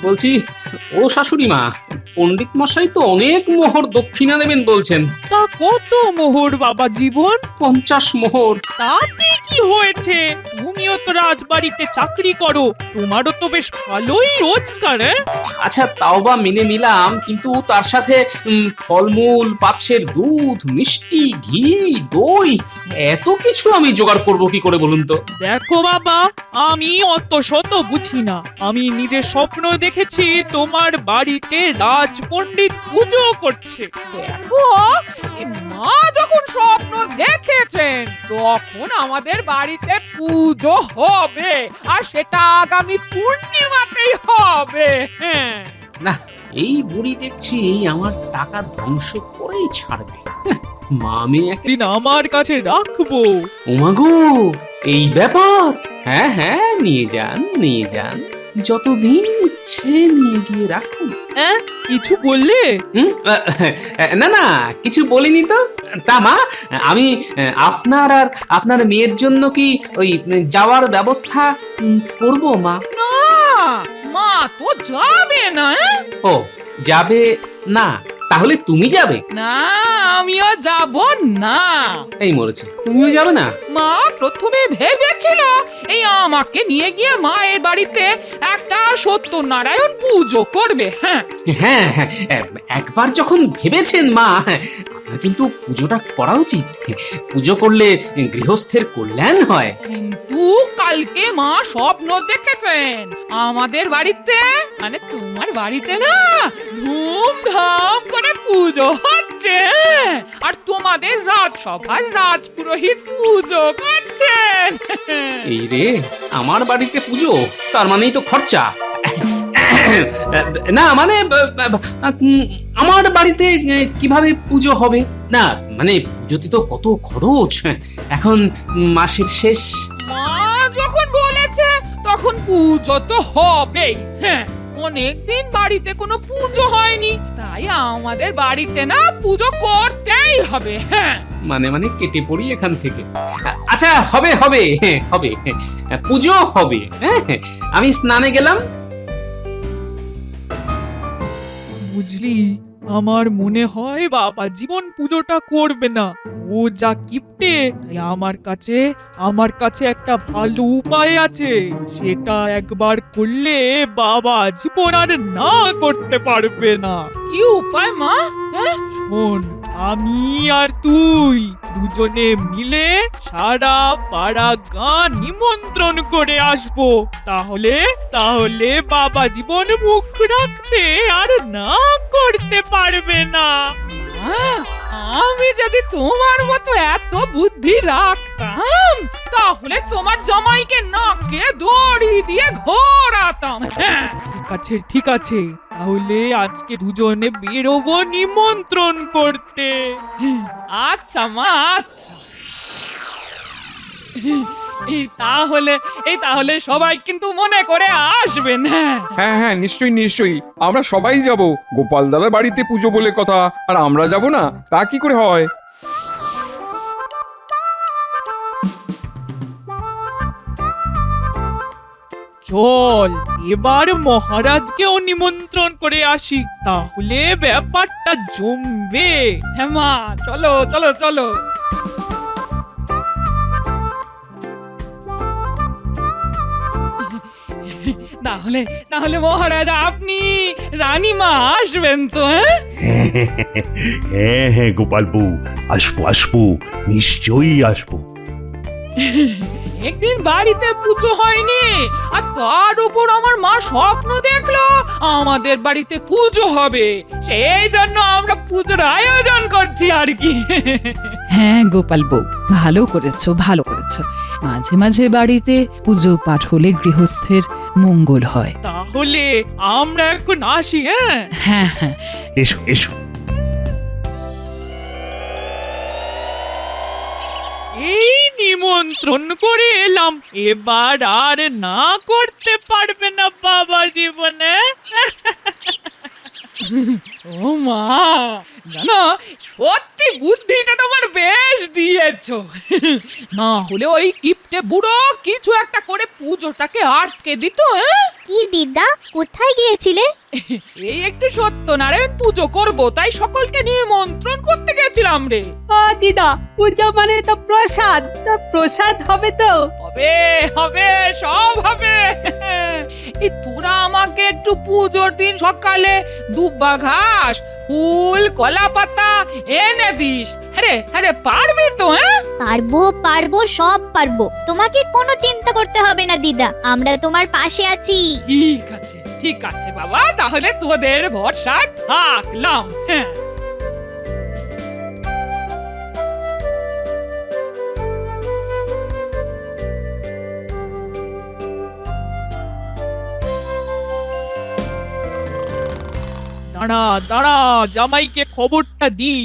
বলছি, ও শাশুড়ি মা, পণ্ডিত মশাই তো অনেক মোহর দক্ষিণা দেবেন বলছেন। তা কত মোহর বাবা জীবন? 50 মোহর। তাতে কি হয়েছে? তুমিও তো রাজবাড়িতে চাকরি করো, তোমারও তো বেশ ভালোই রোজগার। আচ্ছা, তাও বা মেনে নিলাম, কিন্তু তার সাথে ফলমূল, পাচ্ছের দুধ, মিষ্টি, ঘি, দই, এত কিছু আমি জোগাড় করব কি করে বলুন তো? দেখো বাবা, আমি অত শত বুঝি না। আমি নিজের স্বপ্ন দেখেছি তোমার বাড়িতে রাজপণ্ডিত পুজো করছে। দেখো, এই মা যখন স্বপ্ন দেখেছেন তখন আমাদের বাড়িতে পুজো হবে, আর সেটা আগামী পূর্ণিমাতেই হবে। হ্যাঁ, না, এই বুড়ি দেখছি আমার টাকা ধ্বংস করেই ছাড়বে। মা মেয়ে এক দিন আমার কাছে রাখবো। ওমাগো, এই ব্যাপার? হ্যাঁ হ্যাঁ, নিয়ে যান নিয়ে যান, যতদিন ইচ্ছে নিয়ে গিয়ে রাখুন। কিছু বললে? না না, কিছু বলিনি তো। তা মা, আমি আপনার আর আপনার মেয়ের জন্য কি ওই যাওয়ার ব্যবস্থা করব মা? না, মা তো যাবে না। ও, যাবে না? তাহলে তুমি যাবে? না, আমিও যাব না। এই মরেছে, তুমিও যাবে না? মা প্রথমে ভেবেছিল এই আমাকে নিয়ে গিয়ে মায়ের বাড়িতে একটা সত্যনারায়ণ পুজো করবে। হ্যাঁ, হ্যাঁ হ্যাঁ, একবার যখন ভেবেছেন মা, আপনার কিন্তু পুজোটা করা উচিত। পুজো করলে গৃহস্থের কল্যাণ হয়। কিন্তু কালকে মা স্বপ্ন দেখেছেন আমাদের বাড়িতে, মানে তোমার বাড়িতে না, ধুমধাম করে পুজো হচ্ছে, আর তোমাদের রাজসভার রাজপুরোহিত পুজো করছেন। এই রে, আমার বাড়িতে পুজো, তার মানেই তো খরচা। না মানে, আমার বাড়িতে কিভাবে পুজো হবে? না মানে, পুজোতে তো কত খরচ। এখন মাসের শেষ। মা যখন বলেছে তখন পুজো তো হবেই। হ্যাঁ, অনেকদিন বাড়িতে কোনো পুজো হয়নি, তাই আমাদের বাড়িতে না পুজো করতেই হবে। হ্যাঁ, মানে মানে কেটে পড়ি এখান থেকে। আচ্ছা, হবে হবে হবে, পুজো হবে। হ্যাঁ, আমি স্নানে গেলাম। বুঝলি, আমার মনে হয় বাবা জীবন পুজোটা করবে না। ও যা কিপটে, তাই আমার কাছে একটা ভালো উপায় আছে। সেটা একবার করলে বাবা জীবন আর না করতে পারবে না। কি উপায় মা? হ্যাঁ, শোন, আমি আর তুই দুজনে মিলে সারা পাড়া গাঁ নিমন্ত্রণ করে আসবো। তাহলে তাহলে বাবা জীবন মুখ রাখতে আর না করতে পারবে না। আহ, আমি যদি তোমার মতো এত বুদ্ধি রাখতাম তাহলে তোমার জামাইকে নাকে দড়ি দিয়ে ঘোরাতাম। হ্যাঁ, ঠিক আছে, তাহলে আজকে দুজনে বেরোবো নিমন্ত্রণ করতে। আচ্ছা মা, আচ্ছা। তাহলে সবাই কিন্তু মনে করে আসবেন। হ্যাঁ হ্যাঁ, নিশ্চয়ই নিশ্চয়ই, আমরা সবাই যাব। গোপাল দাদার বাড়িতে পুজো বলে কথা, আর আমরা যাব না তা কি করে হয়? চল এবার মহারাজকেও নিমন্ত্রণ করে আসি, তাহলে ব্যাপারটা জমবে। হ্যাঁ মা, চলো চলো চলো। তাহলে মহারাজ আপনি রানীমা আসবেন তো? হ্যাঁ হ্যাঁ গোপাল বউ, আসবো আসবো, নিশ্চয়ই আসবো। একদিন বাড়িতে পুজো হয়নি, আর তার উপর আমার মা স্বপ্ন দেখলো আমাদের বাড়িতে পুজো হবে, সেই জন্য আমরা পুজোর আয়োজন করছি আর কি। হ্যাঁ গোপাল বউ, ভালো করেছো ভালো করেছো। মাঝে মাঝে বাড়িতে পুজো পাঠ হলে গৃহস্থের মঙ্গল হয়। তাহলে আমরা এখন আসি। হ্যাঁ হ্যাঁ হ্যাঁ, এসো এসো। এই নিমন্ত্রণ করে এলাম, এবার আর না করতে পারবে না বাবা জীবনে। ও মা, জানো সত্যি বুদ্ধিটা তোমার বেশ দিয়েছে। করেছো না হলে ওই কিপটে বুড়ো কিছু একটা করে পুজোটাকে আটকে দিত। কি দিদা, কোথায় গিয়েছিলে? এই একটু সত্যনারায়ণ পুজো করব, তাই সকলকে নিমন্ত্রণ করতে গেছিলাম রে। দিদা, পূজা মানে তো প্রসাদ, তা প্রসাদ হবে তো? হবে হবে, সব হবে। এই তোরা আমাকে একটু পুজোর দিন সকালে দুব্বা ঘাস, ফুল, কলা পাতা এনে দিস। হ্যাঁ পারবি তো? পারবো পারবো, সব পারবো। তোমাকে কোনো চিন্তা করতে হবে না দিদা, আমরা তোমার পাশে আছি। ঠিক আছে বাবা, তাহলে তোদের ভরসায় থাকলাম। হ্যাঁ দাঁড়া দাঁড়া, জামাইকে খবরটা দি।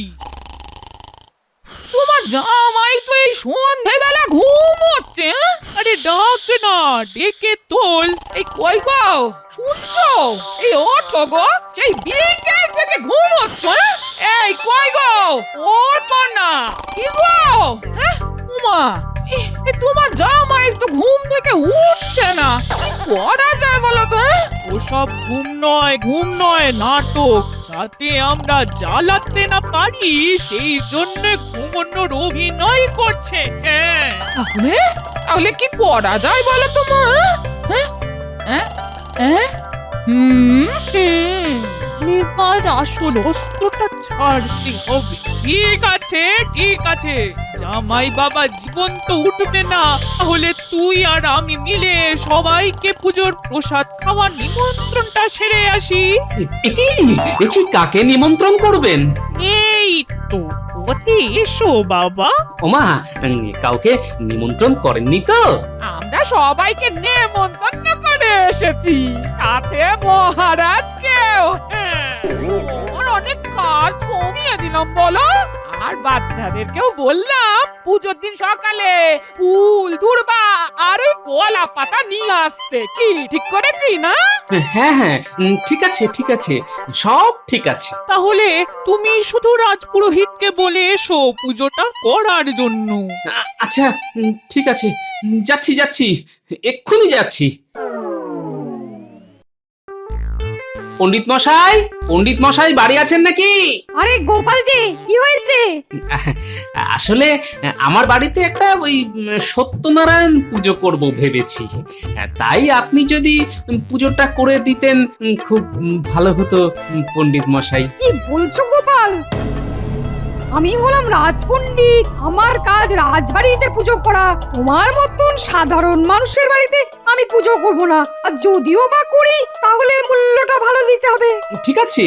তোমার জামাই তো এই সন্ধেবেলা ঘুমোচ্ছে। আরে ডাক না, ডেকে তোল। এই কই গো, শুনছো? এই ওঠো গো, সেই বিকেল থেকে ঘুমোচ্ছ। এই কই গো, ওঠো না। কি গো, হ্যাঁ উমা, তোমার জামাই তো ঘুম থেকে উঠছে না, কি করা যায় বলো তো? ওসব ঘুম নয়, নাটক। সাথে আমরা জ্বালাতে না পারি, সেই জন্য ঘুমানোর অভিনয় করছে। হ্যাঁ, তাহলে কি করা যায় বলো তো মা? এবার আসল অস্ত্রটা ছাড়তে হবে। ঠিক আছে, জামাই বাবা জীবন্ত উঠবে না, তাহলে তুই আর আমি মিলে সবাইকে পুজোর প্রসাদ খাওয়ার নিমন্ত্রণটা সেরে আসি। একি কাকে নিমন্ত্রণ করবেন? এই তো পথে এসো বাবা। ওমা, কাউকে নিমন্ত্রণ করেননি তো? আমরা সবাইকে নেমন্তন্ন করে এসেছি, সাথে মহারাজকেও। ওর অনেক কাজ কমিয়ে দিলাম বলো, আর বাচ্চাদেরকেও বললাম পুজোর দিন সকালে ফুল, দূর্বা আর ওই কলা পাতা নিয়ে আসতে। কি ঠিক করেছি না? হ্যাঁ, ঠিক আছে, সব ঠিক আছে। তাহলে তুমি শুধু রাজপুরোহিতকে বলে এসো পুজোটা করার জন্য। আচ্ছা, ঠিক আছে, যাচ্ছি, এক্ষুনি যাচ্ছি। পণ্ডিত মশাই বাড়ি আছেন নাকি? আরে গোপাল জি, কি হয়েছে? আসলে আমার বাড়িতে একটা ওই সত্যনারায়ণ পুজো করব ভেবেছি, তাই আপনি যদি পুজোটা করে দিতেন খুব ভালো হতো পণ্ডিত মশাই। কি বলছো গোপাল? আমি হলাম রাজপণ্ডিত, আমার কাজ রাজবাড়িতে পুজো করা। তোমার মতন সাধারণ মানুষের বাড়িতে আমি পুজো করব না, আর যদিও বা করি তাহলে মূল্যটা ভালো দিতে হবে। ঠিক আছে,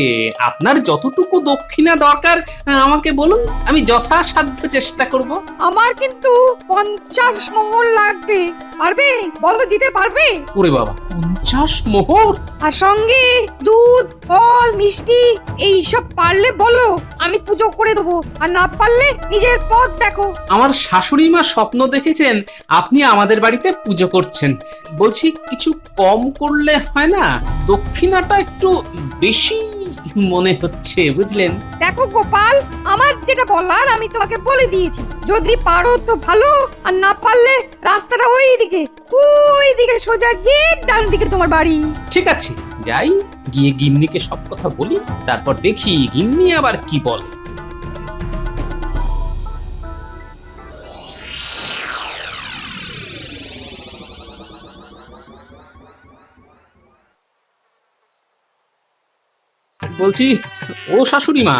আপনার যতটুকু দক্ষিণা দরকার আমাকে বলুন, আমি যথাসাধ্য চেষ্টা করব। আমার কিন্তু 50 মোহর লাগবে। পারবে? বলো, দিতে পারবে? ওরে বাবা, 50 মোহর? আর সঙ্গে দুধ, ফল, মিষ্টি এই সব পারলে বলো, আমি পুজো করে দেবো। আর না পারলে নিজের পথ দেখো। আমার শাশুড়ি মা স্বপ্ন দেখেছেন আপনি আমাদের বাড়িতে পুজো করছেন, বলছি কিছু কম করলে হয় না? দক্ষিণাটা একটু বেশি মনে হচ্ছে, বুঝলেন? দেখো গোপাল, আমার যেটা বলার আমি তোমাকে বলে দিয়েছি। যদি পারো তো ভালো, আর না পারলে রাস্তাটা ওই দিকে সোজা গিয়ে ডান দিকে তোমার বাড়ি। ঠিক আছে, যাই, গিয়ে গিন্নিকে সব কথা বলি, তারপর দেখি গিন্নি আবার কি বলে। বলছি, ও শাশুড়ি মা,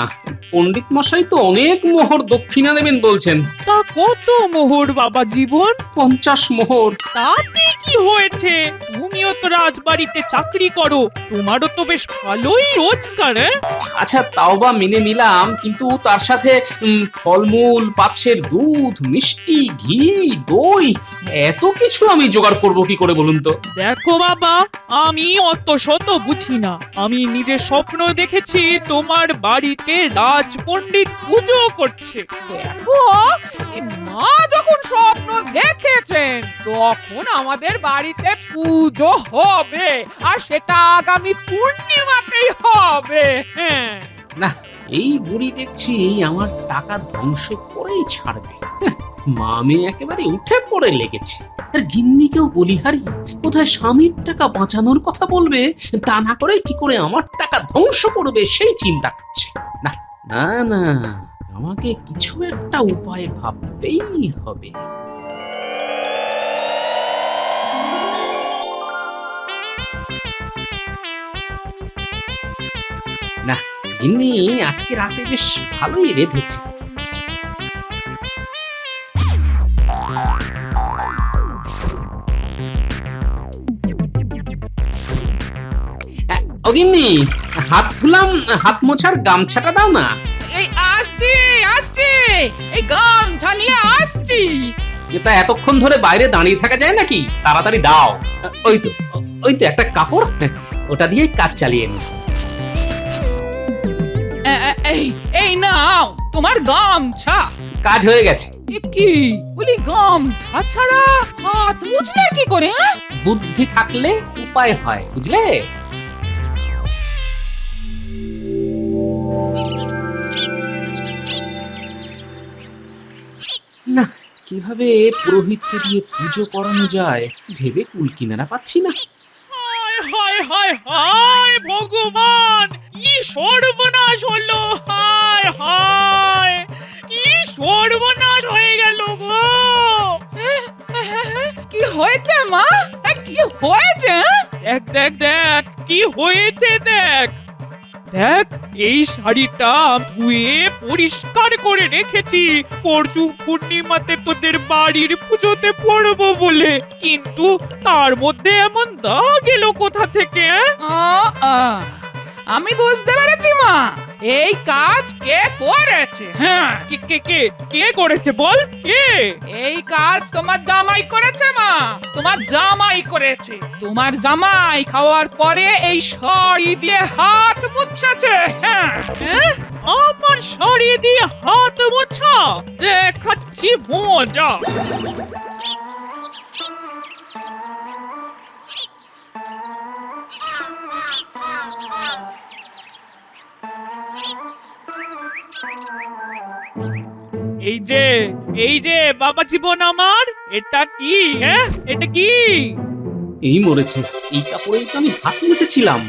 পণ্ডিত মশাই তো অনেক মোহর দক্ষিণা নেবেন বলছেন। তা কত মোহর বাবা জীবন? 50 মোহর। তাতে কি হয়েছে? তুমিও তো রাজবাড়িতে চাকরি করো, তোমারও তো বেশ ভালোই রোজগার। আচ্ছা, তাও বা মেনে নিলাম, কিন্তু তার সাথে ফলমূল, পাচ্ছের দুধ, মিষ্টি, ঘি, দই এত কিছু আমি জোগাড় করব কি করে বলুন তো? দেখো বাবা, আমি অত শত বুঝি না। আমি নিজে স্বপ্ন দেখেছি তোমার বাড়িতে রাজপণ্ডিত পুজো করছে। দেখো, এই মা যখন স্বপ্ন দেখেছেন তখন আমাদের বাড়িতে পুজো হবে, আর সেটা আগামী পূর্ণিমাতেই হবে। হ্যাঁ, না, এই বুড়ি দেখছি আমার টাকা ধ্বংস করেই ছাড়বে। মা মেয়ে একেবারে উঠে পড়ে লেগেছে। আর গিন্নিকেও বলিহারি কোথায় স্বামীর টাকা বাঁচানোর কথা বলবে, তা না করে কি করে আমার টাকা ধ্বংস করবে সেই চিন্তা করছে। না না না, আমাকে কিছু একটা উপায় ভাবতেই হবে। না, গিন্নি আজকে রাতে বেশ ভালোই রেঁধেছে। ও গিন্নি, হাত ধুলাম, হাত মোছার গামছাটা দাও না। এই আসছি আসছি, এই গামছা নিয়ে আসছি। এটা এতক্ষণ ধরে বাইরে দাঁড়িয়ে থাকা যায় নাকি? তাড়াতাড়ি দাও। ওই তো একটা কাপড়, ওটা দিয়ে কাজ চালিয়ে নি। এই এই নাও তোমার গামছা। কাজ হয়ে গেছে। এ কি বলি, গামছা ছাড়া হাত মুছলে কি করে? হ্যাঁ, বুদ্ধি থাকলে উপায় হয়, বুঝলে? না, কিভাবে পুরোহিতকে দিয়ে পুজো করানো যায় ভেবে কুল কিনারা পাচ্ছি না। হায় হায় হায় হায় ভগবান, কি সর্বনাশ হলো! হায় হায়, কি সর্বনাশ হয়ে গেল গো! কি হয়েছে মা? কি হয়েছে? দেখ দেখ দেখ কি হয়েছে, দেখ দেখ, এই শাড়িটা ধুয়ে পরিষ্কার করে রেখেছি পরশু পূর্ণিমাতে তোদের বাড়ির পুজোতে পরবো বলে, কিন্তু তার মধ্যে এমন দাগ এলো কোথা থেকে? আমি বুঝতে পেরেছি মা, এই কাজ কে করেছে। হ্যাঁ, কে কে কে কে করেছে বল? কে? এই কাজ তোমার জামাই করেছে মা, তোমার জামাই করেছে। তোমার জামাই খাওয়ার পরে এই শাড়ি দিয়ে হাত মুছেছে। হ্যাঁ, হ্যাঁ? আমার শাড়ি দিয়ে হাত মোছা? দেখাচ্ছি মজা। এই যে বাবা জীবন আমার, এটা কি? হ্যাঁ, এটা কি? এই মরেছে, এই কাপড়েই তো আমি হাত মুছেছিলাম।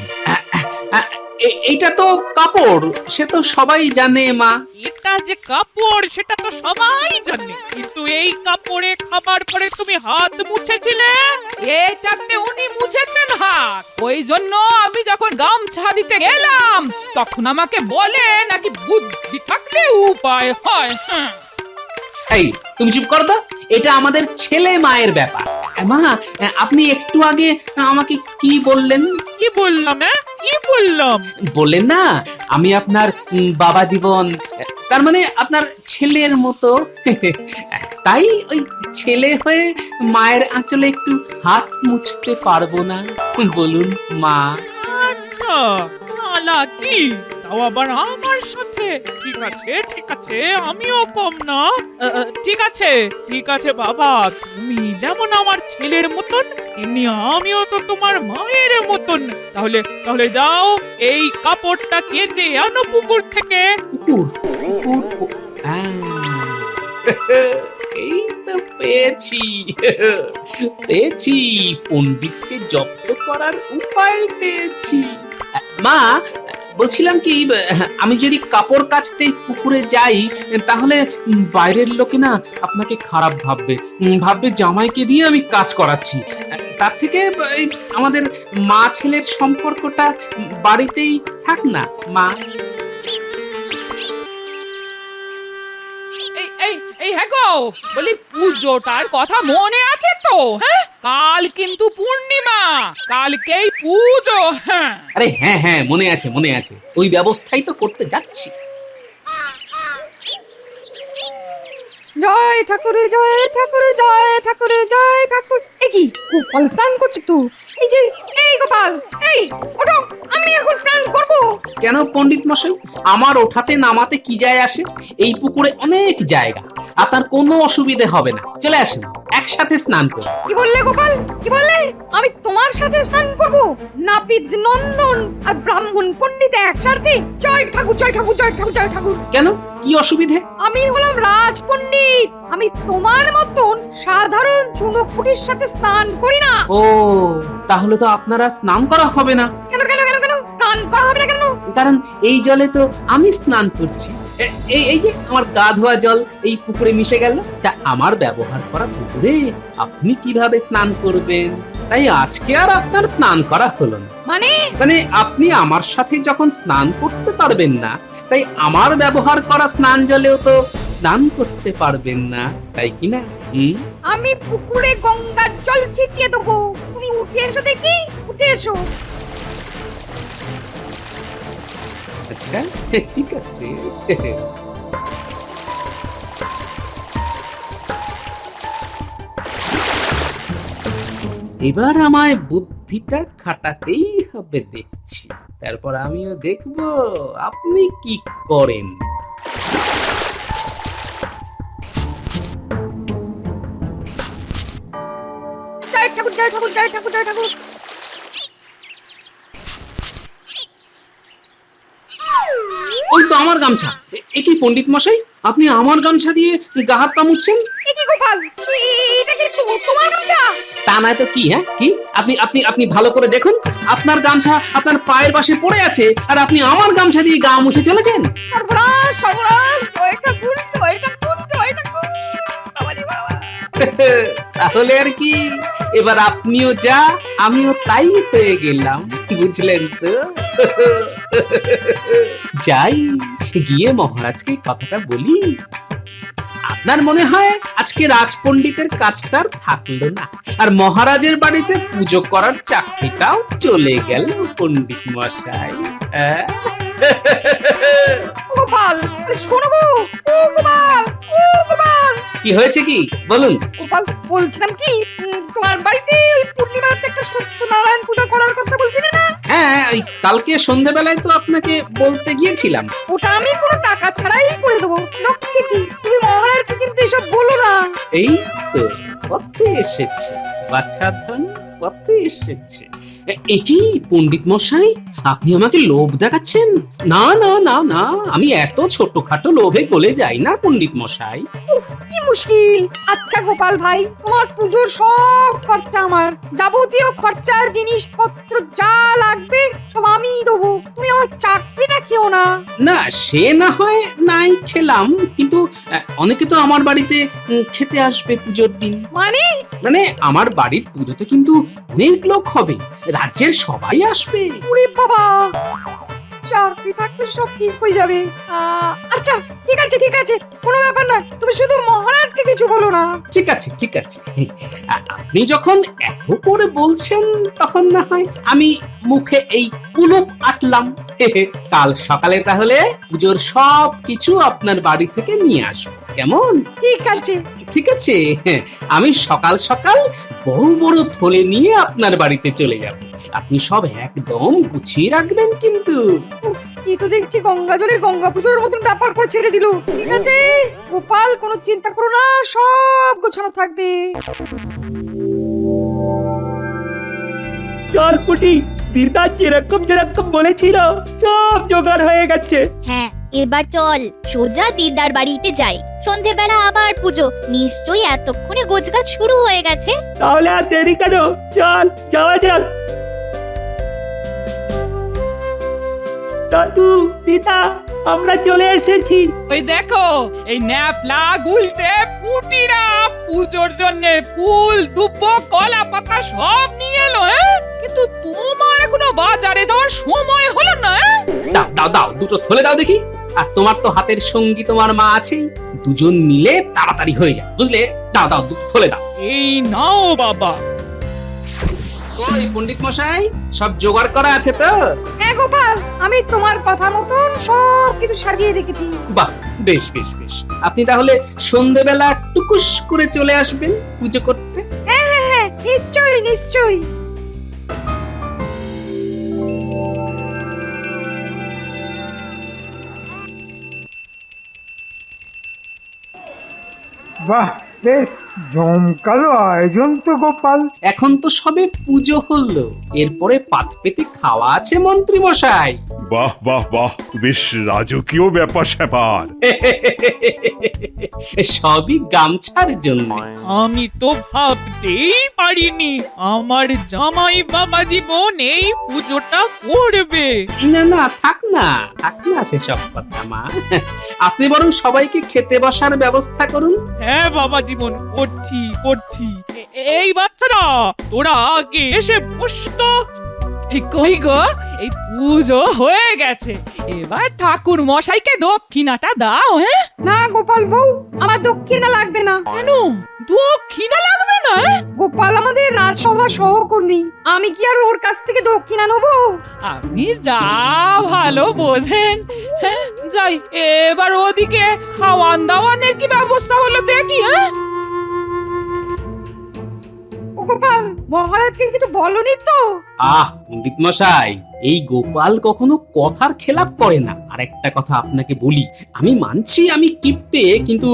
এইটা তো কাপড়, সে তো সবাই জানে মা। এটা যে কাপড় সেটা তো সবাই জানে, কিন্তু এই কাপড়ে খাবার পরে তুমি হাত মুছেছিলে। এটাতে উনি মুছেছেন হাত, ওই জন্য আমি যখন গামছা দিতে গেলাম তখন আমাকে বলে নাকি বুদ্ধি থাকলে উপায় হয়। হ্যাঁ, এই তুমি চুপ কর তো, এটা আমাদের ছেলে মায়ের ব্যাপার। মা, আপনি একটু আগে আমাকে কি বললেন? কি বললাম? কি বললাম? বললেন না আমি আপনার বাবা জীবন, তার মানে আপনার ছেলের মতো। তাই ওই ছেলে হয়ে মায়ের আঁচলে একটু হাত মুছতে পারবো না বলুন মা? আচ্ছা, চালাকি, তাও আবার আমার সাথে। ঠিক আছে ঠিক আছে, আমিও কম না। ঠিক আছে ঠিক আছে বাবা, তুমি যেমন আমার ছেলের মতন, এমনি আমিও তো তোমার মায়ের মতন। তাহলে তাহলে যাও, এই কাপড়টা কেচে আনো পুকুর থেকে। পুকুর? পুকুর? এই তো পেয়েছি পেয়েছি, পণ্ডিতকে জব্দ করার উপায় পেয়েছি। মা, বলছিলাম কি, আমি যদি কাপড় কাচতে পুকুরে যাই তাহলে বাইরের লোকে না আপনাকে খারাপ ভাববে জামাইকে দিয়ে আমি কাজ করাচ্ছি। তার থেকে আমাদের মা ছেলের সম্পর্কটা বাড়িতেই থাক না মা। এই হ্যাঁ গো, বলি পুজোটার কথা মনে আছে তো? হ্যাঁ, কাল কিন্তু পূর্ণিমা, কালকেই পুজো। হ্যাঁ, আরে হ্যাঁ হ্যাঁ, মনে আছে, ওই ব্যবস্থাই তো করতে যাচ্ছি। জয় ঠাকুর, জয় ঠাকুর, জয় ঠাকুর, জয় ঠাকুর। এ কি, গোপাল স্নান করছে তো? এই গোপাল, এই ওঠো, আমি এখন স্নান করব। কেন পণ্ডিত মশাই, আমার ওঠাতে নামাতে কি যায় আসে? এই পুকুরে অনেক জায়গা, আপনার কোনো অসুবিধে হবে না। চলে আসুন, একসাথে স্নান করুন। কি বললে গোপাল, কি বললে? আমি তোমার সাথে স্নান করব? নাপিত নন্দন আর ব্রাহ্মণ পণ্ডিত একসাথে? জয় ঠাকুর, জয় ঠাকুর, জয় ঠাকুর, জয় ঠাকুর। কেন, কি অসুবিধে? আমি হলাম রাজ পণ্ডিত, আমি আমি তোমার মতন সাধারণ চুনোপুটির সাথে স্নান করি না। ও তাহলে তো আপনারা স্নান করা হবে না, কেন কেন কেন কেন স্নান করা হবে না কেন? কারণ এই জলে তো আমি স্নান করছি। এই যে আমার গা ধোয়া জল এই পুকুরে মিশে গেল, তা আমার ব্যবহার করা পুকুরে আপনি কিভাবে স্নান করবেন? তাই আজকে আর আপনার স্নান করা হলো না। মানে আপনি আমার সাথে যখন স্নান করতে পারবেন না, তাই আমার ব্যবহার করা স্নান জলেও তো স্নান করতে পারবেন না, তাই কি না? আমি পুকুরে গঙ্গার জল ছিটিয়ে দেবো, তুমি উঠে এসো দেখি, উঠে এসো। আচ্ছা ঠিক আছে। এবার আমায় বুদ্ধিটা খাটাতেই হবে দেখছি, তারপর আমিও দেখব আপনি কি করেন। জয় ঠাকুর, জয় ঠাকুর, জয় ঠাকুর, জয় ঠাকুর। ওই তো আমার গামছা। এ কি পণ্ডিত মশাই, আপনি আমার গামছা দিয়ে গা হাত পা মুছছেন? এ কি গোপাল, এটা কি তোমার গামছা? তা নয় তো কি? হ্যাঁ কি? আপনি আপনি আপনি ভালো করে দেখুন, আপনার গামছা আপনার পায়ের পাশে পড়ে আছে, আর আপনি আমার গামছা দিয়ে গা মুছে চলেছেন। সর্বনাশ, সর্বনাশ, জয় ঠাকুর, জয় ঠাকুর, জয় ঠাকুর। বাবারে বাবা। তাহলে আর কি, এবার আপনিও যা আমিও তাই হয়ে গেলাম, বুঝলেন তো? যাই গিয়ে মহারাজকে কথাটা বলি। আপনার মনে হয় আজকে রাজপণ্ডিতের কাজটা আর থাকলো না, আর মহারাজের বাড়িতে পুজো করার চাকরিটাও চলে গেল পণ্ডিত মশাই। গোপাল, আরে শোনো গো, ও গোপাল, ও গোপাল। কি হয়েছে কি বলুন? গোপাল, বলছিলাম কি, তোমার বাড়িতে ওই পূর্ণিমাতে একটা সত্যনারায়ণ পূজা করার কথা বলছিলে না? হ্যাঁ, ওই কালকে সন্ধ্যাবেলায় তো আপনাকে বলতে গিয়েছিলাম। ওটা আমি কোনো টাকা ছাড়াই করে দেবো, লক্ষ্মী কি। তুমি মহারাজকে কিন্তু এসব বলো না। এই তো পথে এসেছে, বাচ্চা ধন পথে এসেছে। একই পণ্ডিত মশাই, আপনি আমাকে লোভ দেখাচ্ছেন? না না না না, আমি এত ছোটখাটো লোভে গলে যাই না পণ্ডিত মশাই। কি মুশকিল। আচ্ছা গোপাল ভাই, তোমার পুজোর সব খরচা আমার, যাবতীয় খরচার জিনিসপত্র যা লাগবে সব আমিই দেবো, তুমি আমার চাকরিটা খেও না। না সে না হয় নাই খেলাম, কিন্তু অনেকে তো আমার বাড়িতে খেতে আসবে পুজোর দিন। মানে আমার বাড়ির পুজোতে কিন্তু অনেক লোক হবে, রাজ্যের সবাই আসবে। ওরে বাবা, চাকরি থাকলে সব ঠিক হয়ে যাবে। আচ্ছা ঠিক আছে, ঠিক আছে, কোনো ব্যাপার না, তুমি শুধু মহারাজকে কিছু বলো না। ঠিক আছে ঠিক আছে, আপনি যখন এত করে বলছেন তখন না হয় আমি মুখে এই কুলুপ আটলাম। কাল সকালে তাহলে পুজোর সব কিছু আপনার বাড়ি থেকে নিয়ে আসবো, কেমন? ঠিক আছে। ঠিক আছে, আমি সকাল সকাল বড় বড় থলে নিয়ে আপনার বাড়িতে চলে যাব, আপনি সব একদম গুছিয়ে রাখবেন কিন্তু। এই তো দেখছি গঙ্গা জলে গঙ্গা পুজোর মতন ব্যাপার করে ছেড়ে দিল। ঠিক আছে গোপাল, কোনো চিন্তা করো না, সব গোছানো থাকবে। চল পুটি, দিদা যেরকম যেরকম বলেছিল সব জোগাড় হয়ে গেছে। হ্যাঁ, এবার চল সোজা দিদার বাড়িতে যাই। সন্ধেবেলা আবার পুজো, নিশ্চয়ই এতক্ষণে গোছগাছ শুরু হয়ে গেছে। তাহলে আর দেরি কেন, চল যাওয়া যাক। দাদু, দিদা, আমরা চলে এসেছি। ওই দেখো, এই ন্যাপলা গুলটে পুটিরা পুজোর জন্য ফুল, দুব্ব, কলা পাতা সব নিয়ে এলো। কিন্তু তোমার এখনো বাজারে যাওয়ার সময় হলো না। দাও দাও দাও, দুটো থলে দাও দেখি। আর তোমার তো হাতের সঙ্গী তোমার মা আছেই, দুজন মিলে তাড়াতাড়ি হয়ে যায়, বুঝলে? দাও দাও, দুটো থলে দাও। এই নাও বাবা। ওই পণ্ডিত মশাই, সব জোগাড় করা আছে তো? হ্যাঁ গোপাল, আমি তোমার কথা মতন সব কিছু সাজিয়ে রেখেছি। বাহ, বেশ বেশ বেশ। আপনি তাহলে সন্ধেবেলা টুকুস করে চলে আসবেন পুজো করতে। হ্যাঁ হ্যাঁ হ্যাঁ, নিশ্চয়ই নিশ্চয়ই। বাহ, বেশ জমকালো আয়োজন তো গোপাল। এখন তো সবে পুজো হলো, এরপরে পাত পেতে খাওয়া আছে মন্ত্রী মশাই। বাহ বাহ বাহ, বেশ রাজকীয় ব্যাপার স্যাপার। সবই গামছার জন্য। আমি তো ভাবতেই পারিনি আমার জামাই বাবা জীবন এই পুজোটা করবে। না না, থাক না সেসব কথা মা। আপনি বরং সবাইকে খেতে বসার ব্যবস্থা করুন। হ্যাঁ বাবা জীবন, করছি করছি। এই বাচ্চারা, তোরা আগে এসে বসতো। এই কই গো, এই পুজো হয়ে গেছে, এবার ঠাকুর মশাইকে দক্ষিণাটা দাও। হ্যাঁ, না গোপাল বউ, আমার দক্ষিণা লাগবে না। কেন দক্ষিণা লাগবে না? গোপাল আমাদের রাজসভা সহকর্মী, আমি কি আর ওর কাছ থেকে দক্ষিণা নেবো? আপনি যা ভালো বোঝেন। হ্যাঁ, যাই এবার ওদিকে খাওয়ান দাওয়ানের কি ব্যবস্থা হলো দেখি। হ্যাঁ, ও গোপাল, মহারাজকে কিছু বলনি তো? পণ্ডিত মশাই, এই গোপাল কখনো কথার খেলাপ করে না। আর একটা কথা আপনাকে বলি, আমি মানছি আমি কিপ্টে, কিন্তু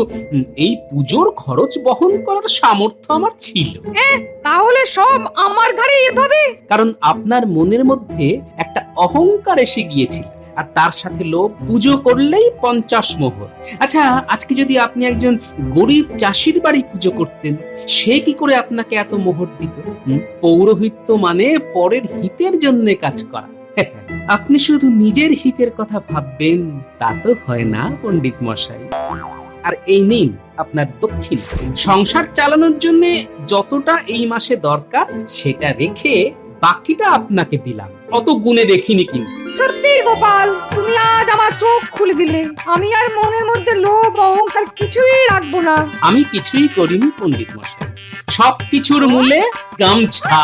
এই পুজোর খরচ বহন করার সামর্থ্য আমার ছিল। তাহলে সব আমার ঘাড়ে এভাবে? কারণ আপনার মনের মধ্যে একটা অহংকার এসে গিয়েছিল, আর তার সাথে লোভ। পুজো করলেই 50 মোহর। আচ্ছা, আজকে যদি আপনি একজন গরিব চাষির বাড়ি পুজো করতেন, সে কি করে আপনাকে এত মোহর দিত? পৌরোহিত্য মানে পরের হিতের জন্য কাজ করা। আপনি শুধু নিজের হিতের কথা ভাববেন, তা তো হয় না পণ্ডিত মশাই। আর এই নিন আপনার দক্ষিণ। সংসার চালানোর জন্য যতটা এই মাসে দরকার সেটা রেখে বাকিটা আপনাকে দিলাম। অত গুণে দেখিনি কিন্তু। সত্যি গোপাল, তুমি আজ আমার চোখ খুলে দিলে। আমি আর মনের মধ্যে লোভ অহংকার কিছুই রাখবো না। আমি কিছুই করিনি পণ্ডিত মশাই, সব কিছুর মূলে গামছা।